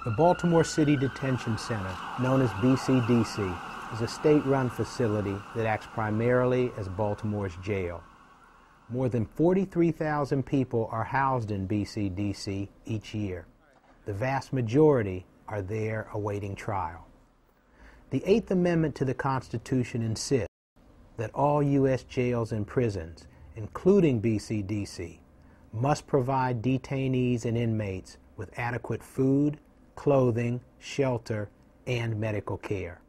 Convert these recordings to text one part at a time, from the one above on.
The Baltimore City Detention Center, known as BCDC, is a state-run facility that acts primarily as Baltimore's jail. More than 43,000 people are housed in BCDC each year. The vast majority are there awaiting trial. The Eighth Amendment to the Constitution insists that all U.S. jails and prisons, including BCDC, must provide detainees and inmates with adequate food, clothing, shelter, and medical care.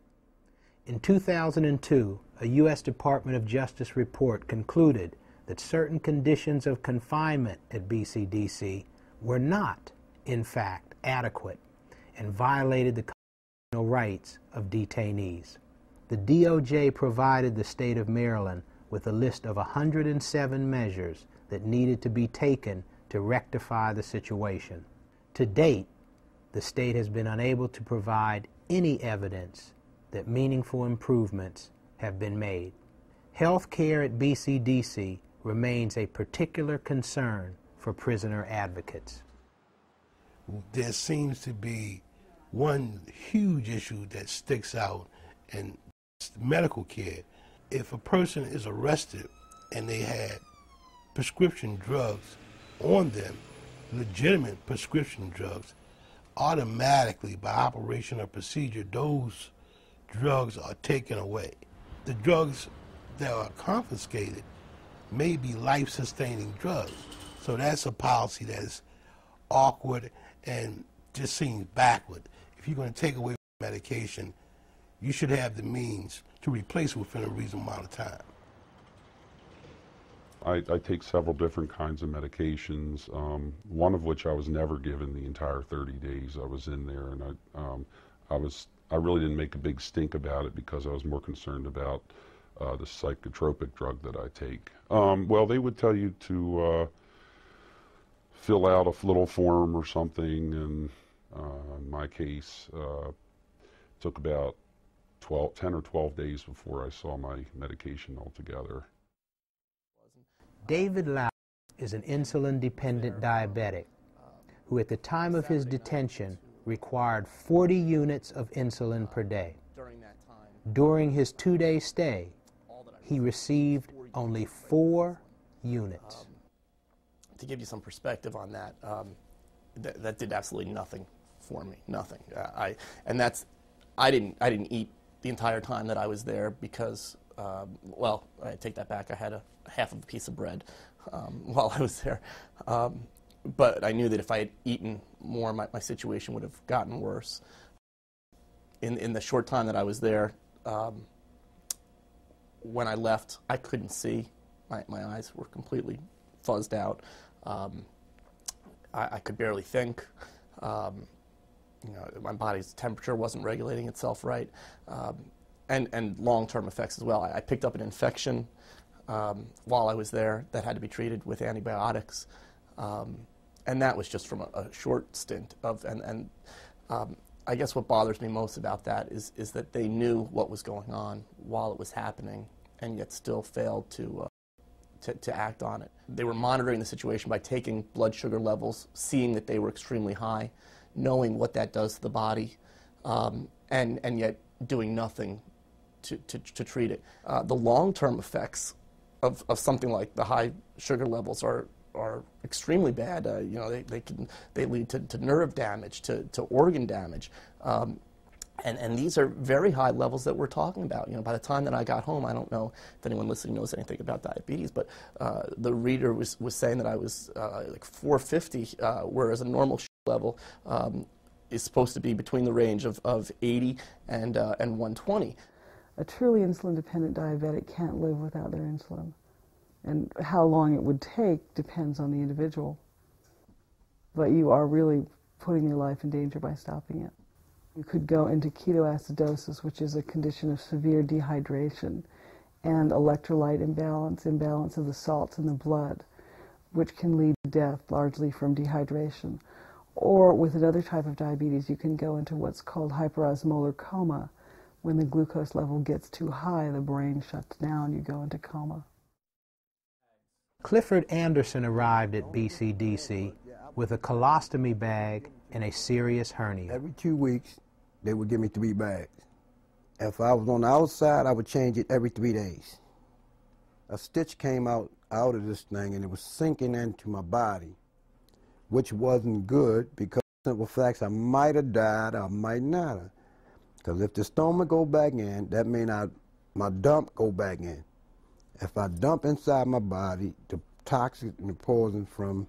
In 2002, a U.S. Department of Justice report concluded that certain conditions of confinement at BCDC were not, in fact, adequate and violated the constitutional rights of detainees. The DOJ provided the state of Maryland with a list of 107 measures that needed to be taken to rectify the situation. To date, the state has been unable to provide any evidence that meaningful improvements have been made. Health care at BCDC remains a particular concern for prisoner advocates. There seems to be one huge issue that sticks out, and it's medical care. If a person is arrested and they had prescription drugs on them, legitimate prescription drugs, automatically by operation or procedure, those drugs are taken away. The drugs that are confiscated may be life-sustaining drugs. So that's a policy that is awkward and just seems backward. If you're going to take away medication, you should have the means to replace it within a reasonable amount of time. I take several different kinds of medications, one of which I was never given the entire 30 days I was in there, and I really didn't make a big stink about it because I was more concerned about the psychotropic drug that I take. Well, they would tell you to fill out a little form or something, and in my case, it took about 10 or 12 days before I saw my medication altogether. David Lau is an insulin-dependent diabetic who at the time of his detention required 40 units of insulin per day. During his 2-day stay, he received only 4 units. To give you some perspective on that, that did absolutely nothing for me, nothing. I didn't eat the entire time that I was there because, well, I take that back. I had a half of a piece of bread while I was there. But I knew that if I had eaten more, my situation would have gotten worse. In the short time that I was there, when I left, I couldn't see. My eyes were completely fuzzed out. I could barely think. My body's temperature wasn't regulating itself right. And long-term effects as well. I picked up an infection while I was there that had to be treated with antibiotics. And that was just from a short stint of, I guess what bothers me most about that is that they knew what was going on while it was happening and yet still failed to act on it. They were monitoring the situation by taking blood sugar levels, seeing that they were extremely high, knowing what that does to the body, and yet doing nothing to treat it. The long-term effects of something like the high sugar levels are extremely bad. They lead to nerve damage, to organ damage, and these are very high levels that we're talking about. By the time that I got home, I don't know if anyone listening knows anything about diabetes, but the reader was saying that I was like 450, whereas a normal sugar level is supposed to be between the range of 80 and 120. A truly insulin-dependent diabetic can't live without their insulin. And how long it would take depends on the individual. But you are really putting your life in danger by stopping it. You could go into ketoacidosis, which is a condition of severe dehydration, and electrolyte imbalance of the salts in the blood, which can lead to death largely from dehydration. Or with another type of diabetes, you can go into what's called hyperosmolar coma. When the glucose level gets too high, the brain shuts down, you go into coma. Clifford Anderson arrived at BCDC with a colostomy bag and a serious hernia. Every 2 weeks, they would give me 3 bags. If I was on the outside, I would change it every 3 days. A stitch came out of this thing, and it was sinking into my body, which wasn't good because simple facts, I might have died, I might not have. Because if the stomach go back in, that means my dump go back in. If I dump inside my body, the toxic and the poison from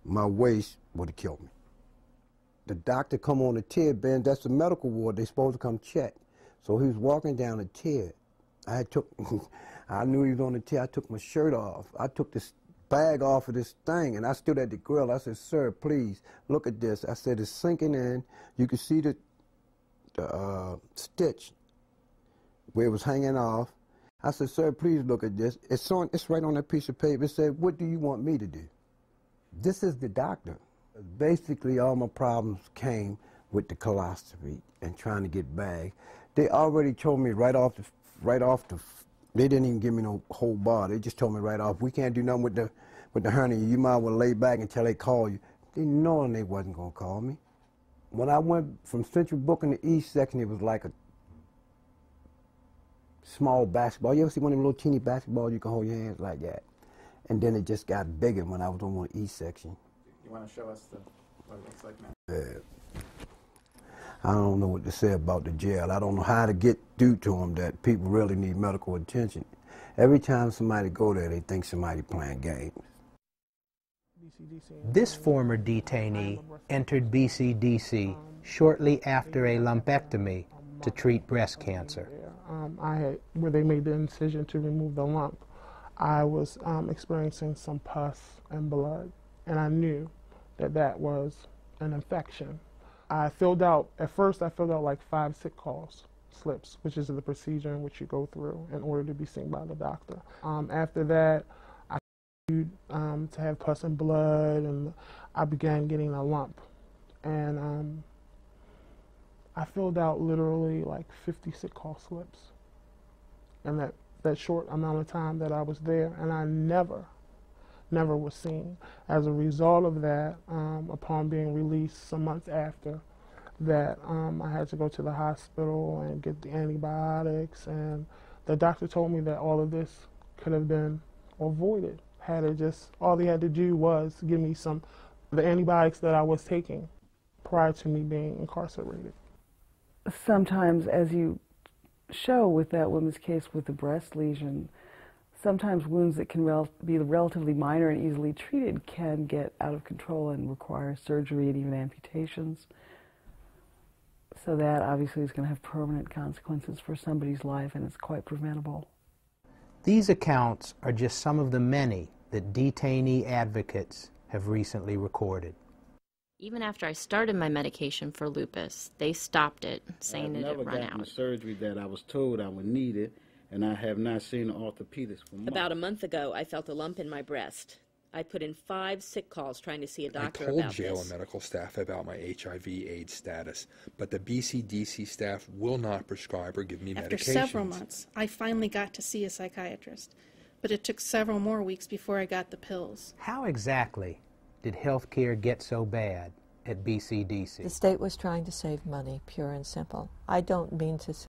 my waste would have killed me. The doctor come on the tier bench, that's the medical ward, they supposed to come check. So he was walking down the tier. I knew he was on the tier, I took my shirt off. I took this bag off of this thing, and I stood at the grill. I said, "Sir, please, look at this." I said, "It's sinking in. You can see the stitch where it was hanging off." I said, "Sir, please look at this. It's right on that piece of paper." It said, "What do you want me to do?" This is the doctor. Basically, all my problems came with the colostomy and trying to get back. They already told me right off the, they didn't even give me no whole bar. They just told me right off, "We can't do nothing with the hernia. You might well lay back until they call you." They knowing they wasn't gonna call me. When I went from Central Booking to East Section, it was like a small basketball. You ever see one of them little teeny basketballs you can hold your hands like that? And then it just got bigger when I was on the East Section. You want to show us what it looks like now? Yeah. I don't know what to say about the jail. I don't know how to get through to them that people really need medical attention. Every time somebody go there, they think somebody playing games. This former detainee entered BCDC shortly after a lumpectomy to treat breast cancer. Where they made the incision to remove the lump, I was experiencing some pus and blood, and I knew that was an infection. At first I filled out like 5 sick calls slips, which is the procedure in which you go through in order to be seen by the doctor. After that, I continued to have pus and blood, and I began getting a lump. And I filled out literally like 50 sick call slips in that short amount of time that I was there, and I never was seen. As a result of that, upon being released some months after that, I had to go to the hospital and get the antibiotics, and the doctor told me that all of this could have been avoided all they had to do was give me the antibiotics that I was taking prior to me being incarcerated. Sometimes, as you show with that woman's case with the breast lesion, sometimes wounds that can be relatively minor and easily treated can get out of control and require surgery and even amputations. So that obviously is going to have permanent consequences for somebody's life, and it's quite preventable. These accounts are just some of the many that detainee advocates have recently recorded. Even after I started my medication for lupus, they stopped it, saying it had run out. I've never gotten the surgery that I was told I would need it, and I have not seen an orthopedist for months. About a month ago, I felt a lump in my breast. I put in 5 sick calls trying to see a doctor about this. I told jail and medical staff about my HIV/AIDS status, but the BCDC staff will not prescribe or give me medications. After several months, I finally got to see a psychiatrist, but it took several more weeks before I got the pills. How exactly did health care get so bad at BCDC? The state was trying to save money, pure and simple. I don't mean to